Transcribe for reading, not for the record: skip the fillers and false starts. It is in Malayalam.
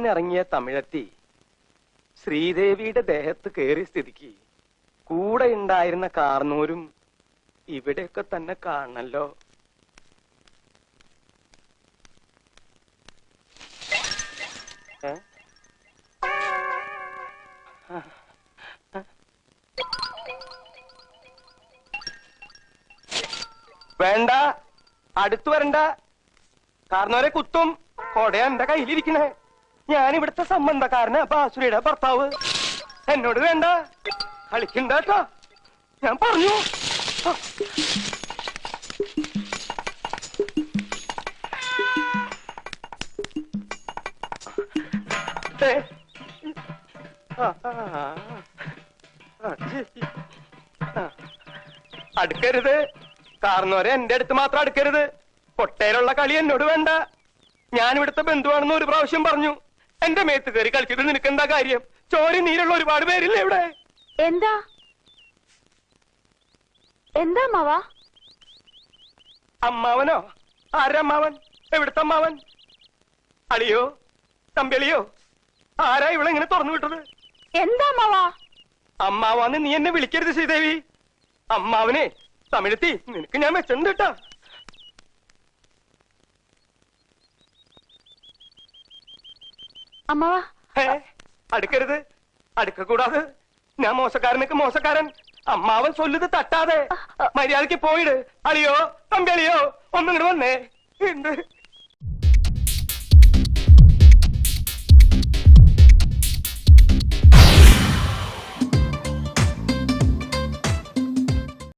തൊഴിലിനിറങ്ങിയ തമിഴത്തി ശ്രീദേവിയുടെ ദേഹത്ത് കയറിയ സ്ഥിതിക്ക് കൂടെ ഉണ്ടായിരുന്ന കാർന്നൂരും ഇവിടെയൊക്കെ തന്നെ കാണണല്ലോ. വേണ്ട, അടുത്തു വരണ്ട. കാർന്നോരെ കുത്തും. കൊടയാ എന്റെ കയ്യിലിരിക്കണേ. ഞാനിവിടുത്തെ സംബന്ധക്കാരനാ, ബാസുരയുടെ ഭർത്താവ്. എന്നോട് വേണ്ട, കളിക്കണ്ട കേട്ടോ, ഞാൻ പറഞ്ഞു. അടുക്കരുത് കാർന്നോരെ, എന്റെ അടുത്ത് മാത്രം അടുക്കരുത്. കൊട്ടയിലുള്ള കളി എന്നോട് വേണ്ട. ഞാനിവിടുത്തെ ബന്ധുവാണെന്ന് ഒരു പ്രാവശ്യം പറഞ്ഞു. എന്റെ മേത്ത് കയറി കളിച്ചിട്ട് നിനക്ക് എന്താ കാര്യം? ചോരി നീരുള്ള ഒരുപാട് പേരില്ലേ ഇവിടെ? എന്താ എന്താ അമ്മാവാ? അമ്മാവനോ? ആരമ്മാവൻ? എവിടുത്തെ അമ്മാവൻ? അളിയോ, തമ്പിളിയോ? ആരാ ഇവിടെ ഇങ്ങനെ തുറന്നു വിട്ടത്? എന്താ അമ്മാവാ? അമ്മാവാന്ന് നീ എന്നെ വിളിക്കരുത് ശ്രീദേവി. അമ്മാവനെ തമിഴത്തി നിനക്ക് ഞാൻ വെച്ചിട്ടുണ്ട് കേട്ടാ. അമ്മാവാ അടുക്കരുത്, അടുക്കൂടാതെ. ഞാൻ മോശക്കാരനൊക്കെ മോശക്കാരൻ. അമ്മാവൻ ചൊല്ലുത് തട്ടാതെ മര്യാദക്ക് പോയിട്. അളിയോ, തമ്പി അളിയോ, ഒന്നും ഇങ്ങോട്ട് വന്നേ. എന്ത്